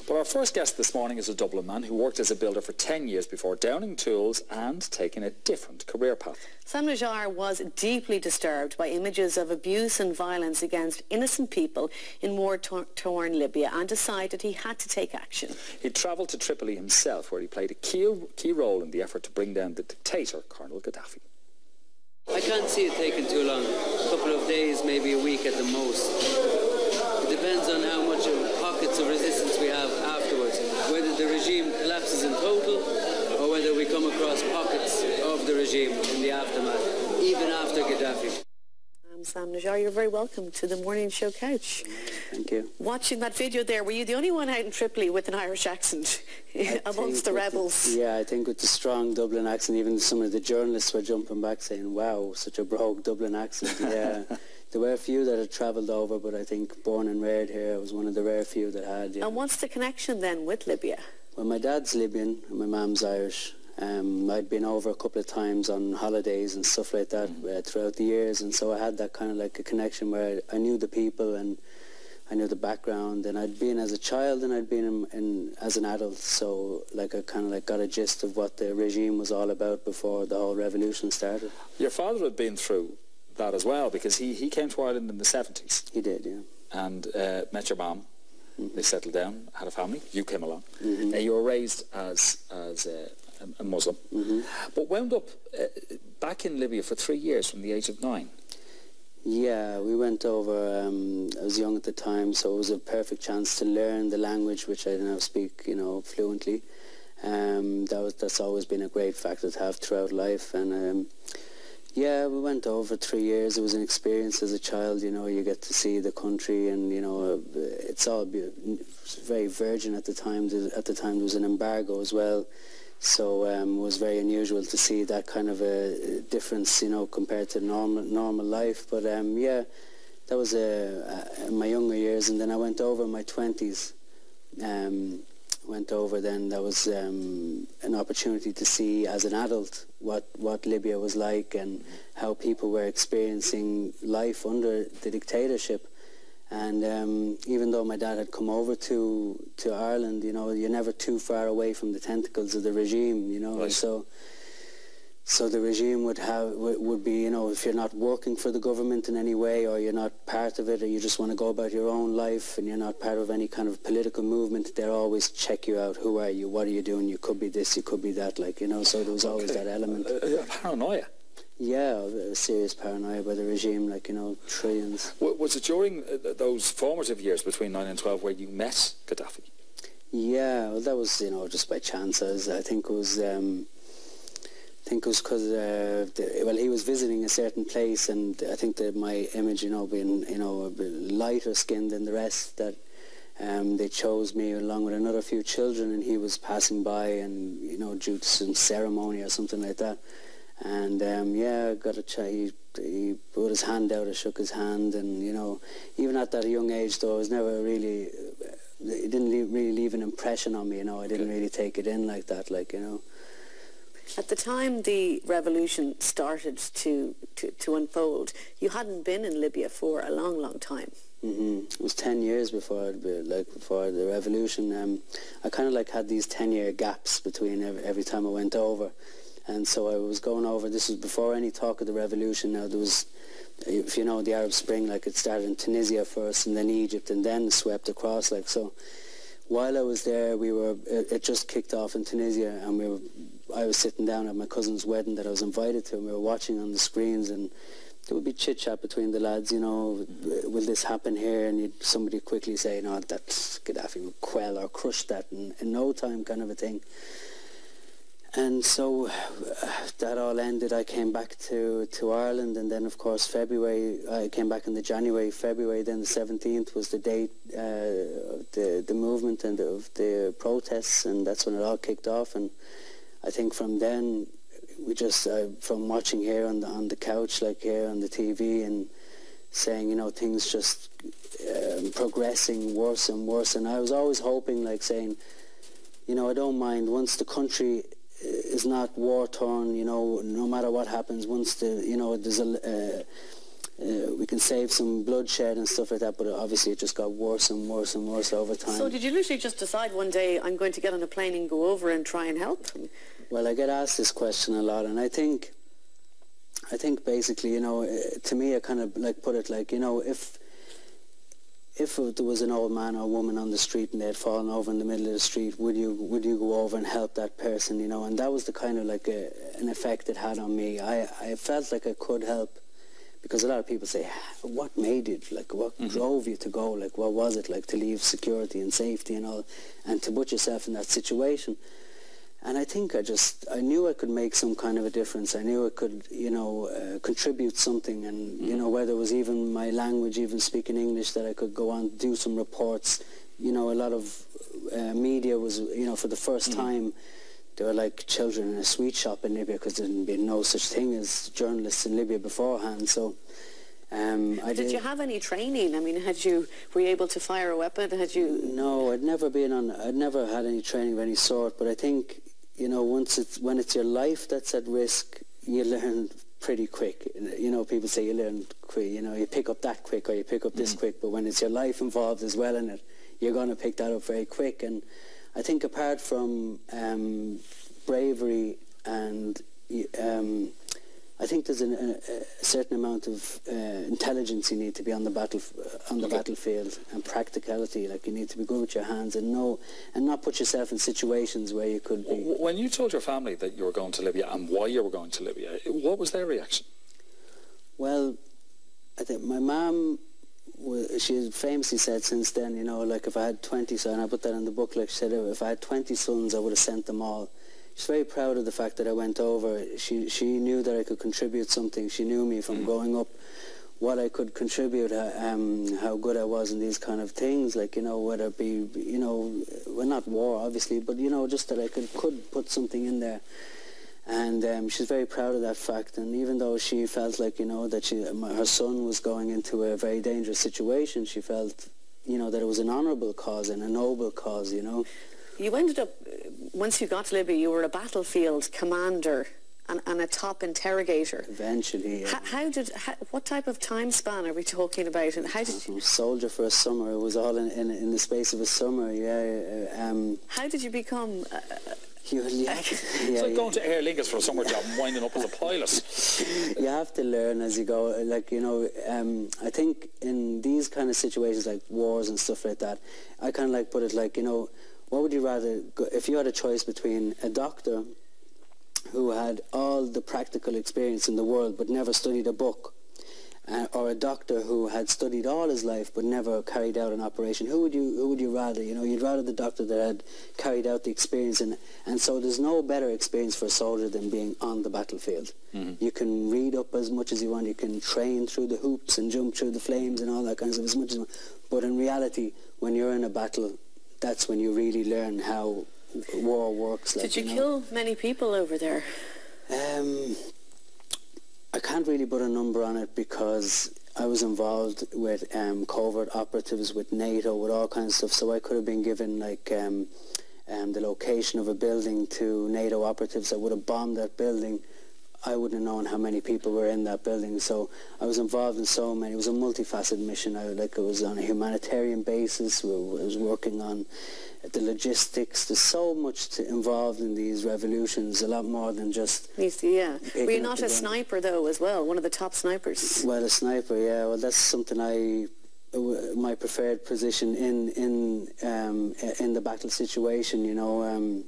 But our first guest this morning is a Dublin man who worked as a builder for 10 years before downing tools and taking a different career path. Sam NAJJAIR was deeply disturbed by images of abuse and violence against innocent people in war-torn Libya and decided he had to take action. He travelled to Tripoli himself, where he played a key role in the effort to bring down the dictator, Colonel Gaddafi. I can't see it taking too long. A couple of days, maybe a week at the most. It depends on how much pockets of resistance we have afterwards. Whether the regime collapses in total or whether we come across pockets of the regime in the aftermath, even after Gaddafi. I'm Sam NAJJAIR. You're very welcome to the Morning Show couch. Thank you. Watching that video there, were you the only one out in Tripoli with an Irish accent amongst the rebels? Yeah, I think with the strong Dublin accent, even some of the journalists were jumping back saying, wow, such a brogue Dublin accent. Yeah. There were a few that had travelled over, but I think born and reared here, I was one of the rare few that had. Yeah. And what's the connection then with Libya? Well, my dad's Libyan and my mum's Irish. I'd been over a couple of times on holidays and stuff like that throughout the years, and so I had that kind of like a connection where I knew the people and I knew the background, and I'd been as a child and I'd been in as an adult, so like I kind of like got a gist of what the regime was all about before the whole revolution started. Your father had been through that as well, because he came to Ireland in the 70s. He did, yeah. And met your mom. They settled down, had a family. You came along. Now, you were raised as a Muslim, but wound up back in Libya for 3 years from the age of 9. Yeah, we went over, I was young at the time, so it was a perfect chance to learn the language, which I now speak, you know, fluently. That's always been a great factor to have throughout life, and yeah, we went over 3 years. It was an experience as a child, you know, you get to see the country, and, you know, it's all very virgin at the time. At the time there was an embargo as well, so it was very unusual to see that kind of a difference, you know, compared to normal life. But yeah, that was in my younger years, and then I went over in my 20s. Went over then, that was an opportunity to see as an adult what Libya was like and how people were experiencing life under the dictatorship. And even though my dad had come over to Ireland, you know, you're never too far away from the tentacles of the regime, you know. Right. So the regime would be, you know, if you're not working for the government in any way, or you're not part of it, or you just want to go about your own life and you're not part of any kind of political movement, they'll always check you out. Who are you? What are you doing? You could be this, you could be that, like, you know, so there was always that element. Paranoia? Yeah, serious paranoia by the regime, like, you know, trillions. Was it during those formative years between 9 and 12 where you met Gaddafi? Yeah, well, that was, you know, just by chance. I think it was because well, he was visiting a certain place, and I think that my image, you know, being, you know, a bit lighter skinned than the rest, that they chose me along with another few children, and he was passing by, and, you know, due to some ceremony or something like that, and yeah, got a chat. He put his hand out, I shook his hand, and, you know, even at that young age, though, I was never really, it didn't really leave an impression on me, you know. I didn't really take it in like that, like, you know. At the time the revolution started to unfold, you hadn't been in Libya for a long time. It was 10 years before the revolution. I kind of like had these 10-year gaps between every time I went over, and so I was going over. This was before any talk of the revolution. Now there was, if you know, the Arab Spring, like, it started in Tunisia first, and then Egypt, and then swept across, like, so. While I was there, it just kicked off in Tunisia, and I was sitting down at my cousin's wedding that I was invited to, and we were watching on the screens, and there would be chit-chat between the lads, you know, will this happen here? And somebody quickly say, no, that's Gaddafi would quell or crush that in no time, kind of a thing. And so that all ended. I came back to Ireland, and then, of course, February, I came back in the January, February, then the 17th was the date of the movement and of the protests, and that's when it all kicked off. And I think from then, we just, from watching here on the couch, like here on the TV, and saying, you know, things just progressing worse and worse. And I was always hoping, like, saying, you know, I don't mind once the country is not war-torn, you know, no matter what happens, once the, you know, there's we can save some bloodshed and stuff like that, but obviously it just got worse and worse and worse over time. So did you literally just decide one day, I'm going to get on a plane and go over and try and help? Well, I get asked this question a lot, and I think basically, you know, to me, I kind of like put it like, you know, if there was an old man or woman on the street and they had fallen over in the middle of the street, would you go over and help that person, you know? And that was the kind of like an effect it had on me. I felt like I could help, because a lot of people say, what made you, like, what drove you to go, like, what was it like to leave security and safety and all, and to put yourself in that situation? And I think I knew I could make some kind of a difference. I knew I could, you know, contribute something, and, you know, whether it was even my language, even speaking English, that I could go on, do some reports. You know, a lot of media was, you know, for the first time, they were like children in a sweet shop in Libya, because there had been no such thing as journalists in Libya beforehand. So did you have any training? I mean, were you able to fire a weapon? No, I'd never had any training of any sort, but I think, you know, when it's your life that's at risk, you learn pretty quick. You know, people say you learn quick, you know, you pick up that quick or you pick up this quick, but when it's your life involved as well in it, you're going to pick that up very quick. And I think apart from bravery and I think there's a certain amount of intelligence you need to be on the battlefield, and practicality. Like, you need to be good with your hands and not put yourself in situations where you could be. When you told your family that you were going to Libya and why you were going to Libya, what was their reaction? Well, I think my mum, she famously said since then, you know, like, if I had 20 sons, and I put that in the book, like, she said, if I had 20 sons, I would have sent them all. She's very proud of the fact that I went over. She knew that I could contribute something. She knew me from growing up, what I could contribute, how good I was in these kind of things, like, you know, whether it be, you know, well, not war, obviously, but, you know, just that I could put something in there. And she's very proud of that fact. And even though she felt like, you know, that her son was going into a very dangerous situation, she felt, you know, that it was an honourable cause and a noble cause, you know. You ended up, once you got to Libya, you were a battlefield commander and a top interrogator. Eventually, yeah. What type of time span are we talking about? And how did you... Soldier for a summer. It was all in the space of a summer, yeah. How did you become... It's like going to Aer Lingus for a summer job and winding up as a pilot. You have to learn as you go. Like, you know, I think in these kind of situations like wars and stuff like that, I kind of like put it like, you know, what would you rather, if you had a choice between a doctor who had all the practical experience in the world but never studied a book, or a doctor who had studied all his life but never carried out an operation, who would you rather? You know, you'd rather the doctor that had carried out the experience, and so there's no better experience for a soldier than being on the battlefield. You can read up as much as you want, you can train through the hoops and jump through the flames and all that kind of stuff as much as you want, but in reality, when you're in a battle, that's when you really learn how war works. Like, did you kill many people over there? I can't really put a number on it, because I was involved with covert operatives, with NATO, with all kinds of stuff, so I could have been given like the location of a building to NATO operatives that would have bombed that building. I wouldn't have known how many people were in that building, so I was involved in so many. It was a multifaceted mission. It was on a humanitarian basis. I was working on the logistics. There's so much involved in these revolutions, a lot more than just... Yeah. Were you not a sniper, though, as well? One of the top snipers? Well, a sniper, yeah. Well, that's something my preferred position in the battle situation, you know.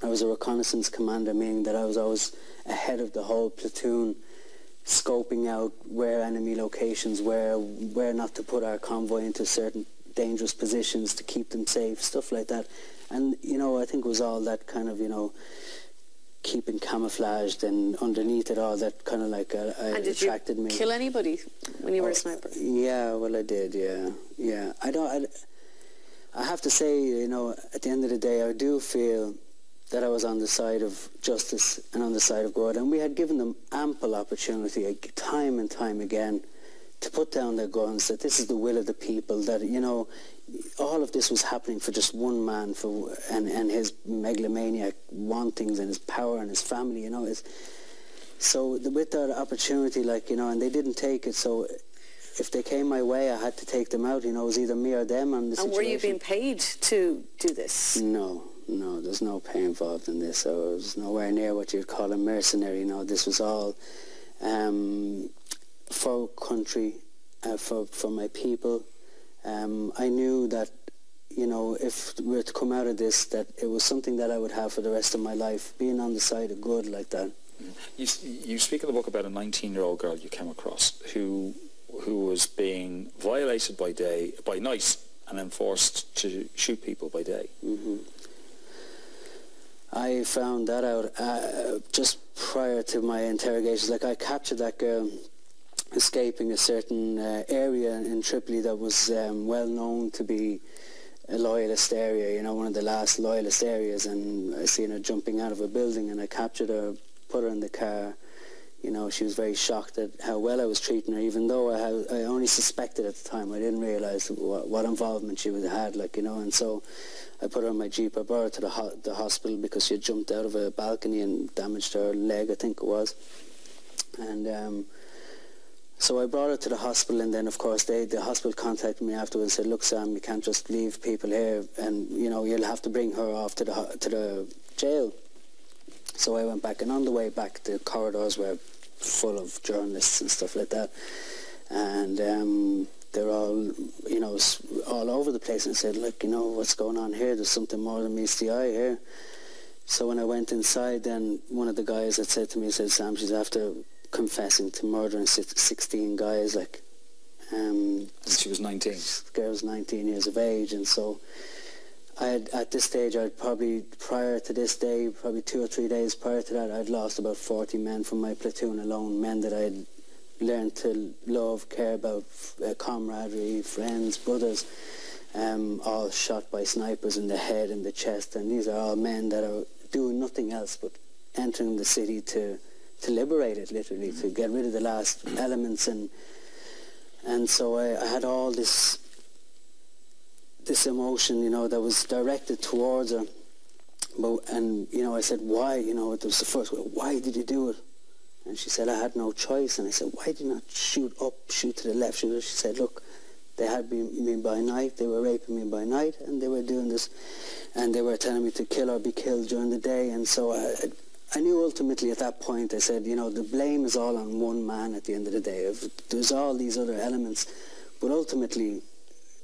I was a reconnaissance commander, meaning that I was always ahead of the whole platoon, scoping out where enemy locations were, where not to put our convoy into certain dangerous positions to keep them safe, stuff like that. And, you know, I think it was all that kind of, you know, keeping camouflaged, and underneath it all, that kind of like attracted me. Did you kill anybody when you were a sniper? Yeah, well, I did, yeah. I have to say, you know, at the end of the day, I do feel that I was on the side of justice and on the side of God, and we had given them ample opportunity, time and time again, to put down their guns, that this is the will of the people, that, you know, all of this was happening for just one man, and his megalomaniac wantings and his power and his family, you know. So with that opportunity, like, you know, and they didn't take it, so if they came my way, I had to take them out. You know, it was either me or them on the situation. And were you being paid to do this? No, there's no pay involved in this. So it was nowhere near what you'd call a mercenary. You know, this was all for country, for my people. I knew that, you know, if we were to come out of this, that it was something that I would have for the rest of my life, being on the side of good like that. You speak in the book about a 19-year-old girl you came across who was being violated by night and then forced to shoot people by day. Mm-hmm. I found that out just prior to my interrogations. Like, I captured that girl escaping a certain area in Tripoli that was well known to be a loyalist area, you know, one of the last loyalist areas, and I seen her jumping out of a building, and I captured her, put her in the car. You know, she was very shocked at how well I was treating her, even though I only suspected at the time. I didn't realise what involvement she would have had, like, you know, and so I put her in my Jeep. I brought her to the hospital because she had jumped out of a balcony and damaged her leg, I think it was. And so I brought her to the hospital, and then, of course, the hospital contacted me afterwards and said, look, Sam, you can't just leave people here, and, you know, you'll have to bring her off to the jail. So I went back, and on the way back, the corridors were full of journalists and stuff like that, and they're all, you know, all over the place, and said, look, you know, what's going on here? There's something more than meets the eye here. So when I went inside, then one of the guys had said to me, said, Sam, she's after confessing to murdering 16 guys, like. And she was 19. The girl was 19 years of age, and so at this stage, I'd probably, prior to this day, probably 2 or 3 days prior to that, I'd lost about 40 men from my platoon alone, men that I'd learned to love, care about, camaraderie, friends, brothers, all shot by snipers in the head and the chest, and these are all men that are doing nothing else but entering the city to liberate it, literally, to get rid of the last elements, and so I had all this emotion, you know, that was directed towards her. And, you know, I said, why? You know, it was the first, why did you do it? And she said, I had no choice. And I said, why did you not shoot up, shoot to the left? She said, look, they had me by night, they were raping me by night, and they were doing this, and they were telling me to kill or be killed during the day. And so I knew ultimately at that point, I said, you know, the blame is all on one man at the end of the day. There's all these other elements, but ultimately,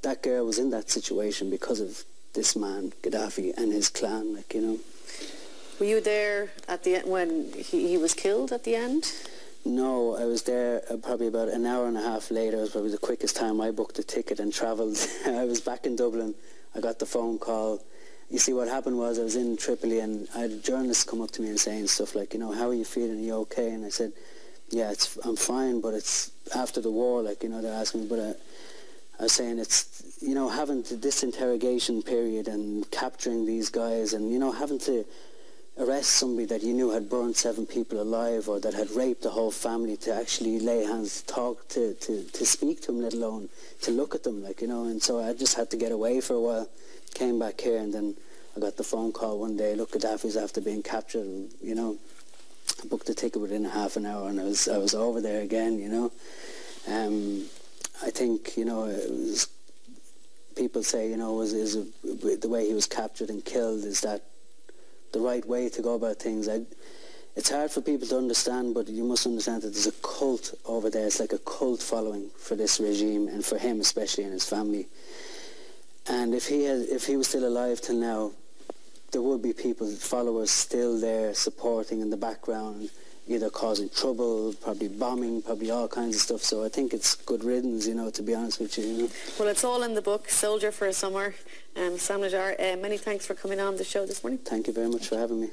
that girl was in that situation because of this man, Gaddafi, and his clan, like, you know. Were you there at the end when he was killed at the end? No, I was there probably about an hour and a half later. It was probably the quickest time. I booked a ticket and travelled. I was back in Dublin. I got the phone call. You see, what happened was I was in Tripoli, and I had a journalist come up to me and saying stuff like, you know, how are you feeling? Are you okay? And I said, yeah, I'm fine, but it's after the war, like, you know, they're asking me, but I was saying it's, you know, having this interrogation period and capturing these guys and, you know, having to arrest somebody that you knew had burned 7 people alive or that had raped a whole family, to actually lay hands, talk, to speak to them, let alone to look at them, like, you know. And so I just had to get away for a while, came back here, and then I got the phone call one day, look, Gaddafi's after being captured, and, you know, I booked the ticket within a half an hour, and I was over there again, you know. I think, you know, people say, you know, the way he was captured and killed, is that the right way to go about things? It's hard for people to understand, but you must understand that there's a cult over there. It's like a cult following for this regime, and for him especially, and his family. And if he was still alive till now, there would be people, followers, still there supporting in the background, either causing trouble, probably bombing, probably all kinds of stuff. So I think it's good riddance, you know, to be honest with you, you know. Well, it's all in the book, Soldier for a Summer. Sam NAJJAIR, many thanks for coming on the show this morning. Thank you very much for having me.